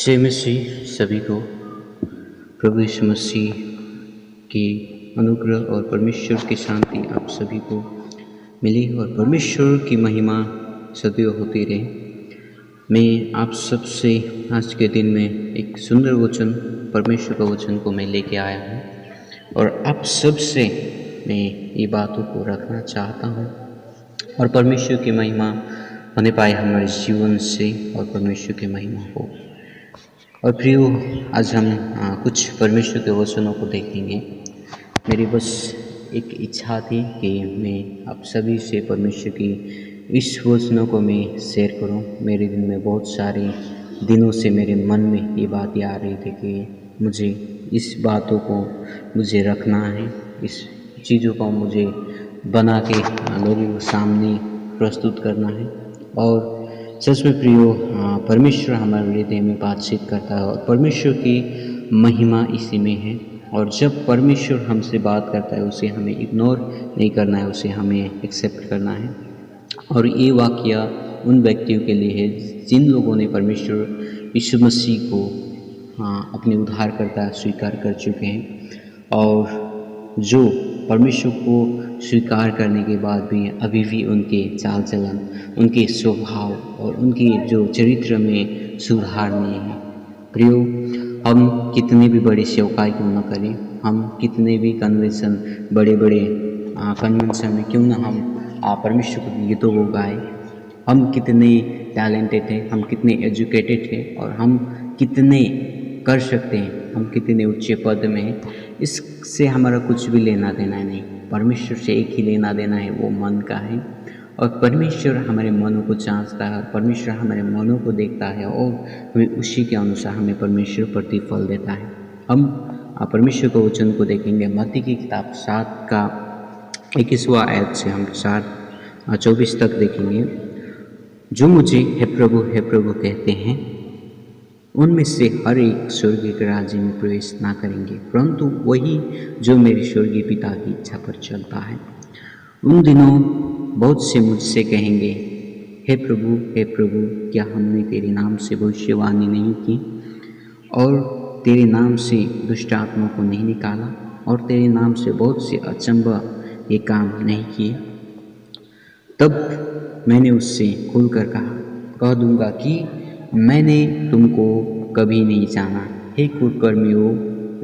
जय मसीह सभी को। प्रभु यीशु मसीह की अनुग्रह और परमेश्वर की शांति आप सभी को मिली और परमेश्वर की महिमा सदैव होती रहे। मैं आप सब से आज के दिन में एक सुंदर वचन, परमेश्वर का वचन को मैं लेके आया हूँ और आप सब से मैं ये बातों को रखना चाहता हूँ और परमेश्वर की महिमा होने पाए हमारे जीवन से और परमेश्वर की महिमा हो। और प्रियो, आज हम कुछ परमेश्वर के वचनों को देखेंगे। मेरी बस एक इच्छा थी कि मैं आप सभी से परमेश्वर की इस वचनों को मैं शेयर करूं। मेरे दिन में बहुत सारे दिनों से मेरे मन में ये बातें आ रही थी कि मुझे इस बातों को मुझे रखना है, इस चीज़ों को मुझे बना के लोगों के सामने प्रस्तुत करना है। और सच में प्रियो, परमेश्वर हमारे हृदय में बातचीत करता है और परमेश्वर की महिमा इसी में है। और जब परमेश्वर हमसे बात करता है उसे हमें इग्नोर नहीं करना है, उसे हमें एक्सेप्ट करना है। और ये वाकया उन व्यक्तियों के लिए है जिन लोगों ने परमेश्वर यीशु मसीह को अपने उद्धारकर्ता स्वीकार कर चुके हैं और जो परमेश्वर को स्वीकार करने के बाद भी अभी भी उनके चाल चलन, उनके स्वभाव और उनके जो चरित्र में सुधार नहीं है। प्रियो, हम कितने भी बड़े सेवकाई क्यों न करें, हम कितने भी बड़े बड़े कन्वेंशन में क्यों ना हम परमेश्वर के गीतों को गाएं, हम कितने टैलेंटेड हैं, हम कितने एजुकेटेड हैं और हम कितने कर सकते हैं, हम कितने उच्च पद में हैं, इससे हमारा कुछ भी लेना देना नहीं। परमेश्वर से एक ही लेना देना है, वो मन का है। और परमेश्वर हमारे मनों को जांचता है, परमेश्वर हमारे मनों को देखता है और हमें उसी के अनुसार हमें परमेश्वर प्रतिफल देता है। हम परमेश्वर के वचन को देखेंगे। मत्ती की किताब 7 का 21वां आयत से हम 7:24 तक देखेंगे। जो मुझे हे प्रभु कहते हैं, उनमें से हर एक स्वर्गीय के राज्य में प्रवेश ना करेंगे, परंतु वही जो मेरे स्वर्गीय पिता की इच्छा पर चलता है। उन दिनों बहुत से मुझसे कहेंगे, हे प्रभु क्या हमने तेरे नाम से भविष्यवाणी नहीं की और तेरे नाम से दुष्ट आत्मा को नहीं निकाला और तेरे नाम से बहुत से अचंभा ये काम नहीं किए? तब मैंने उससे खुलकर कह दूंगा कि मैंने तुमको कभी नहीं जाना। हे कुकर्मियों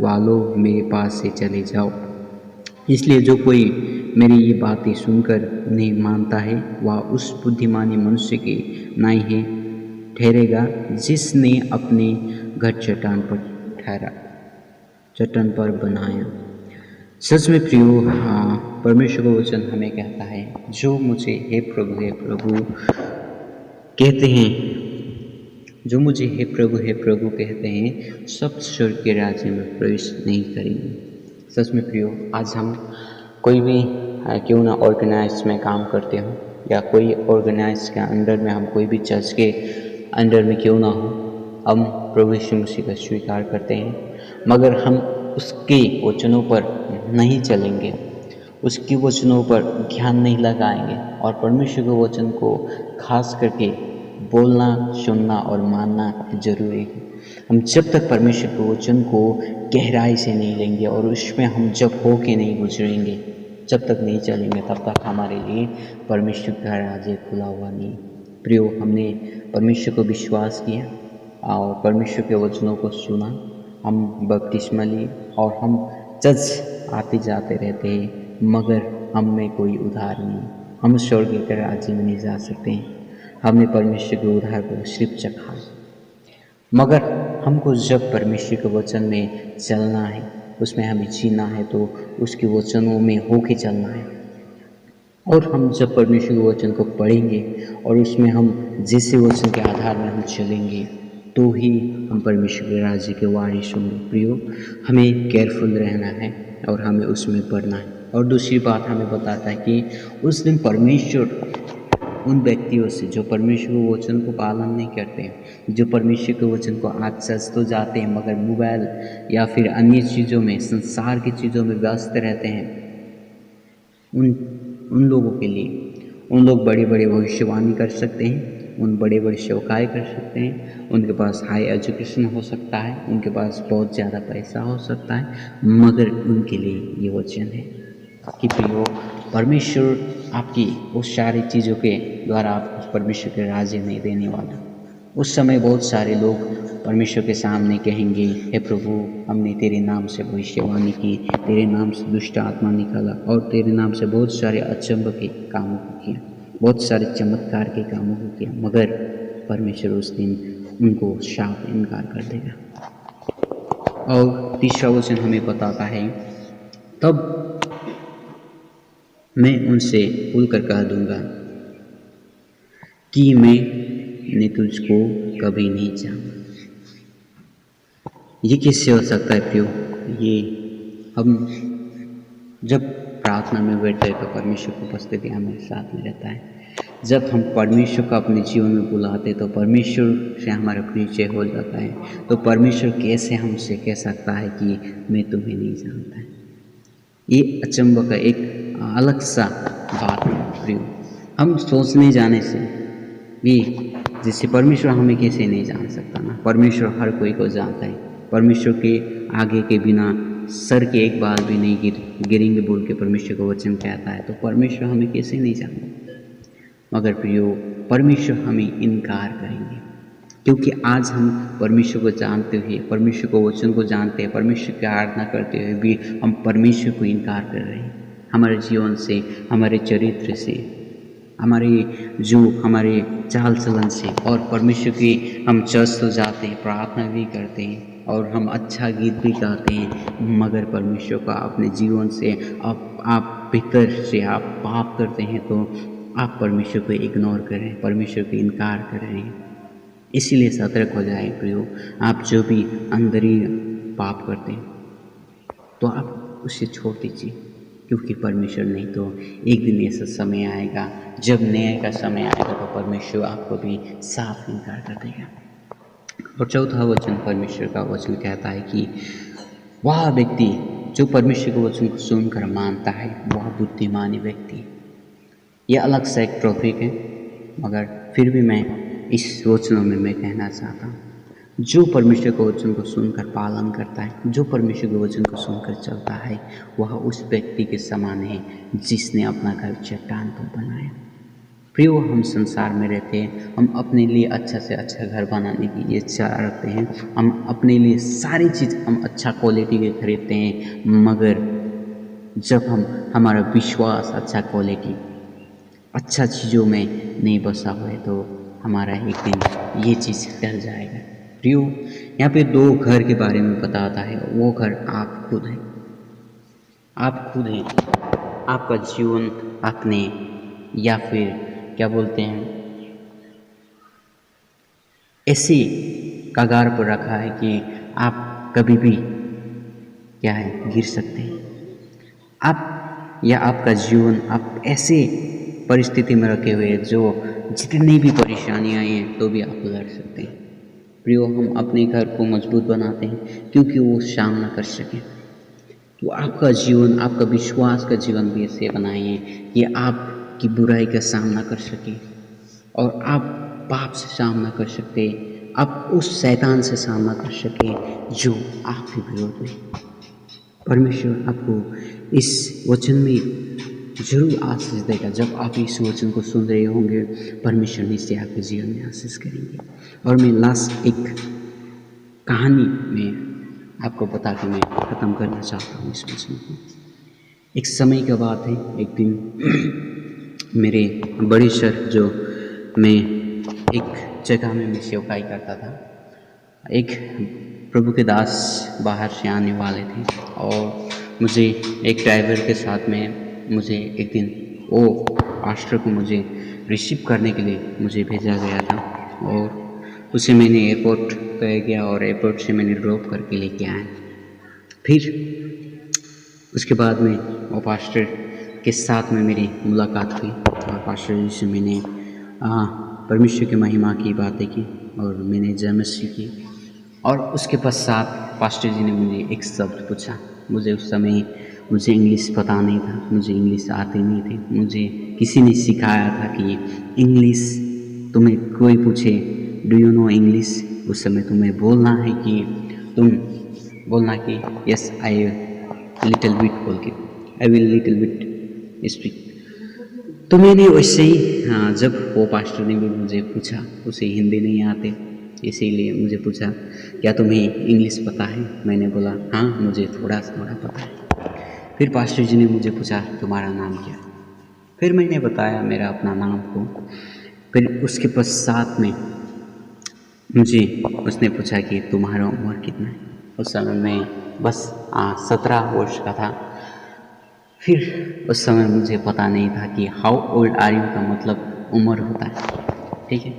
वालों, मेरे पास से चले जाओ। इसलिए जो कोई मेरी ये बातें सुनकर उन्हें मानता है, वह उस बुद्धिमानी मनुष्य के नाई है ठहरेगा जिसने अपने घर चट्टान पर बनाया। सच में प्रियो, परमेश्वर का वचन हमें कहता है, जो मुझे हे प्रभु कहते हैं, जो मुझे हे प्रभु कहते हैं, सब स्वर्ग के राज्य में प्रवेश नहीं करेंगे। सच में प्रियो, आज हम कोई भी क्यों ना ऑर्गेनाइज में काम करते हो या कोई ऑर्गेनाइज के अंडर में, हम कोई भी चर्च के अंडर में क्यों ना हो, हम प्रभु यीशु मसीह का स्वीकार करते हैं, मगर हम उसके वचनों पर नहीं चलेंगे, उसके वचनों पर ध्यान नहीं लगाएंगे और परमेश्वर के वचन को खास करके बोलना, सुनना और मानना जरूरी है। हम जब तक परमेश्वर के वचन को गहराई से नहीं लेंगे और उसमें हम जब हो के नहीं गुजरेंगे, जब तक नहीं चलेंगे, तब तक हमारे लिए परमेश्वर का राज्य खुला हुआ नहीं। प्रियो, हमने परमेश्वर को विश्वास किया और परमेश्वर के वचनों को सुना, हम बपतिस्मा लिए और हम चर्च आते जाते रहते हैं, मगर हम में कोई उद्धार नहीं। हम स्वर्ग के राज्य में नहीं जा सकते हैं। हमने परमेश्वर के उद्धार को सिर्फ चखा, मगर हमको जब परमेश्वर के वचन में चलना है, उसमें हमें जीना है, तो उसके वचनों में होके चलना है। और हम जब परमेश्वर के वचन को पढ़ेंगे और उसमें हम जैसे वचन के आधार में हम चलेंगे, तो ही हम परमेश्वर के राज्य के वारिस होंगे। प्रियो, हमें केयरफुल रहना है और हमें उसमें पढ़ना है। और दूसरी बात हमें बताता है कि उस दिन परमेश्वर उन व्यक्तियों से जो परमेश्वर के वचन को पालन नहीं करते हैं, जो परमेश्वर के वचन को आज सच तो जाते हैं मगर मोबाइल या फिर अन्य चीज़ों में, संसार की चीज़ों में व्यस्त रहते हैं, उन लोगों के लिए, उन लोग बड़ी बड़ी भविष्यवाणी कर सकते हैं उन बड़े बड़े सेवकाई कर सकते हैं, उनके पास हाई एजुकेशन हो सकता है, उनके पास बहुत ज़्यादा पैसा हो सकता है, मगर उनके लिए ये वचन है कि प्रियो, परमेश्वर आपकी उस सारी चीज़ों के द्वारा आपको उस परमेश्वर के राज्य में देने वाला। उस समय बहुत सारे लोग परमेश्वर के सामने कहेंगे, हे प्रभु, हमने तेरे नाम से भविष्यवाणी की, तेरे नाम से दुष्ट आत्मा निकाला और तेरे नाम से बहुत सारे अचंभ के कामों को किया, बहुत सारे चमत्कार के कामों को किया, मगर परमेश्वर उस दिन उनको शाप इनकार कर देगा। और तीसरा वचन हमें बताता है, तब मैं उनसे खुलकर कह दूंगा कि मैंने तुझको कभी नहीं जाना। ये कैसे हो सकता है प्रियो? ये हम जब प्रार्थना में बैठते हैं तो परमेश्वर की उपस्थिति हमारे साथ में रहता है। जब हम परमेश्वर को अपने जीवन में बुलाते तो परमेश्वर से हमारा परिचय हो जाता है। तो परमेश्वर कैसे हमसे कह सकता है कि मैं तुम्हें नहीं जानता है? ये अचंभ का एक अलग सा बात है प्रियो। हम सोचने जाने से भी, जैसे परमेश्वर हमें कैसे नहीं जान सकता ना? परमेश्वर हर कोई को जानता है। परमेश्वर के आगे के बिना सर के एक बाल भी नहीं गिरेंगे बोल के परमेश्वर को वचन कहता है। तो परमेश्वर हमें कैसे नहीं जानता? मगर प्रियो, परमेश्वर हमें इनकार करेंगे, क्योंकि आज हम परमेश्वर को जानते हुए, परमेश्वर को वचन को जानते हैं, परमेश्वर की आराधना करते हुए भी हम परमेश्वर को इनकार कर रहे हैं। हमारे जीवन से, हमारे चरित्र से, हमारे चाल चलन से, और परमेश्वर की हम चर्च तो जाते हैं, प्रार्थना भी करते हैं और हम अच्छा गीत भी गाते हैं, मगर परमेश्वर का अपने जीवन से आप भीतर से आप पाप करते हैं, तो आप परमेश्वर को इग्नोर कर रहे हैं, परमेश्वर को इनकार कर रहे हैं। इसीलिए सतर्क हो जाए प्रियो। आप जो भी अंदरी पाप करते हैं तो आप उसे छोड़ दीजिए, क्योंकि परमेश्वर नहीं तो एक दिन ऐसा समय आएगा, जब न्याय का समय आएगा तो परमेश्वर आपको भी साफ इनकार कर देगा। और चौथा वचन, परमेश्वर का वचन कहता है कि वह व्यक्ति जो परमेश्वर के वचन को सुनकर मानता है वह बुद्धिमानी व्यक्ति। यह अलग सा एक टॉपिक है, मगर फिर भी मैं इस वचनों में मैं कहना चाहता हूँ, जो परमेश्वर के वचन को सुनकर पालन करता है, जो परमेश्वर के वचन को सुनकर चलता है, वह उस व्यक्ति के समान है जिसने अपना घर चट्टान पर बनाया। प्रियो, हम संसार में रहते हैं, हम अपने लिए अच्छा से अच्छा घर बनाने की इच्छा रखते हैं, हम अपने लिए सारी चीज़ हम अच्छा क्वालिटी के खरीदते हैं, मगर जब हमारा विश्वास अच्छा क्वालिटी, अच्छा चीज़ों में नहीं बसा हुआ है तो हमारा एक दिन ये चीज़ टल जाएगा। प्रियो, यहाँ पे दो घर के बारे में बताता है। वो घर आप खुद हैं। आप खुद हैं। आपका जीवन आपने, या फिर क्या बोलते हैं, ऐसी कगार पर रखा है कि आप कभी भी क्या है गिर सकते हैं। आप या आपका जीवन आप ऐसे परिस्थिति में रखे हुए हैं जो जितनी भी परेशानियाँ आई हैं तो भी आप लड़ सकते हैं। प्रियो, हम अपने घर को मजबूत बनाते हैं क्योंकि वो सामना कर सकें। तो आपका जीवन, आपका विश्वास का जीवन भी ऐसे बनाइए कि आपकी बुराई का सामना कर सके और आप पाप से सामना कर सके, आप उस शैतान से सामना कर सके जो आपके विरोध में। परमेश्वर आपको इस वचन में जरूर आशीष देगा। जब आप इस वचन को सुन रहे होंगे, परमेश्वर निश्चय आपके जीवन में आशीष करेंगे। और मैं लास्ट एक कहानी में आपको बता के मैं ख़त्म करना चाहता हूँ इस वचन को। एक समय की बात है, एक दिन मेरे बड़े सर, जो मैं एक जगह में मैं सेवकाई करता था, एक प्रभु के दास बाहर से आने वाले थे और मुझे एक ड्राइवर के साथ में मुझे एक दिन वो पास्टर को मुझे रिसीव करने के लिए मुझे भेजा गया था और उसे मैंने एयरपोर्ट पे गया और एयरपोर्ट से मैंने ड्रॉप करके लेके आया। फिर उसके बाद में वो पास्टर के साथ में मेरी मुलाकात हुई और पास्टर जी से मैंने परमेश्वर की महिमा की बातें की और मैंने जय मसीह की। और उसके पश्चात पास्टर जी ने मुझे एक शब्द पूछा। मुझे उस समय इंग्लिश पता नहीं था, मुझे इंग्लिश आती नहीं थी, मुझे किसी ने सिखाया था कि इंग्लिश तुम्हें कोई पूछे डू यू नो इंग्लिश, उस समय तुम्हें बोलना है कि तुम बोलना कि यस आई लिटिल बिट बोल के, I will little bit speak. तो मैंने वैसे ही जब वो पास्टर ने भी मुझे पूछा, उसे हिंदी नहीं आते इसीलिए मुझे पूछा क्या तुम्हें इंग्लिश पता है, मैंने बोला हाँ मुझे थोड़ा थोड़ा पता है। फिर पास्टर जी ने मुझे पूछा तुम्हारा नाम क्या है, फिर मैंने बताया मेरा अपना नाम को। फिर उसके पश्चात में मुझे उसने पूछा कि तुम्हारा उम्र कितना है। उस समय मैं बस 17 वर्ष का था। फिर उस समय मुझे पता नहीं था कि हाउ ओल्ड आर यू का मतलब उम्र होता है, ठीक है।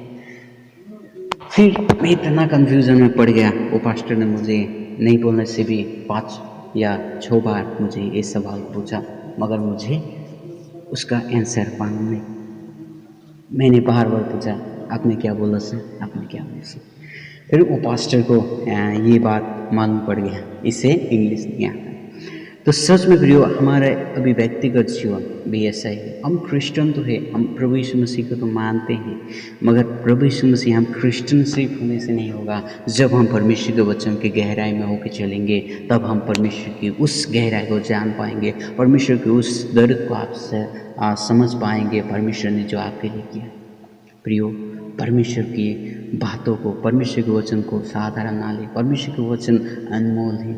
फिर मैं इतना कन्फ्यूज़न में पड़ गया। वो पास्टर ने मुझे नहीं बोलने से भी 5 या 6 बार मुझे ये सवाल पूछा, मगर मुझे उसका आंसर मालूम नहीं। मैंने बार बार पूछा आपने क्या बोला सर, आपने क्या बोला सर। फिर वो पास्टर को ये बात मालूम पड़ गया, इसे इंग्लिश नहीं आता। तो सच में प्रियो हमारे अभी व्यक्तिगत जीवन भी ऐसा है। हम क्रिश्चियन तो है, हम प्रभु यीशु मसीह को तो मानते हैं, मगर प्रभु यीशु मसीह हम क्रिश्चियन सिर्फ होने से नहीं होगा। जब हम परमेश्वर के वचन की गहराई में होकर चलेंगे तब हम परमेश्वर की उस गहराई को जान पाएंगे, परमेश्वर की उस दर्द को आपसे समझ पाएंगे, परमेश्वर ने जो आपके लिए किया। प्रियो परमेश्वर की बातों को, परमेश्वर के वचन को साधारण ना ले। परमेश्वर के वचन अनमोल है।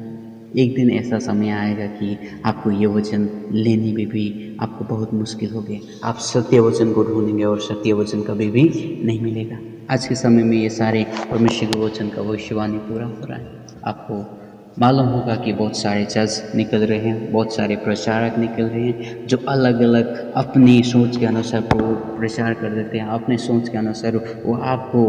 एक दिन ऐसा समय आएगा कि आपको ये वचन लेने में भी आपको बहुत मुश्किल होगी। आप सत्य वचन को ढूंढेंगे और सत्य वचन कभी भी नहीं मिलेगा। आज के समय में ये सारे परमेश्वर के वचन का भविष्यवाणी पूरा हो रहा है। आपको मालूम होगा कि बहुत सारे चर्च निकल रहे हैं, बहुत सारे प्रचारक निकल रहे हैं जो अलग अलग अपनी सोच के अनुसार प्रचार कर देते हैं। अपने सोच के अनुसार वो आपको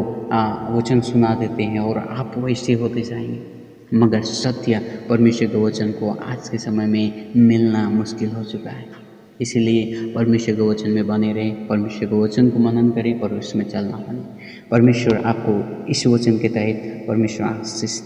वचन सुना देते हैं और आप वैसे होते जाएंगे। मगर सत्य परमेश्वर के वचन को आज के समय में मिलना मुश्किल हो चुका है। इसलिए परमेश्वर के वचन में बने रहें, परमेश्वर के वचन को मनन करें और उसमें चलना बने। परमेश्वर आपको इस वचन के तहत परमेश्वर आशीष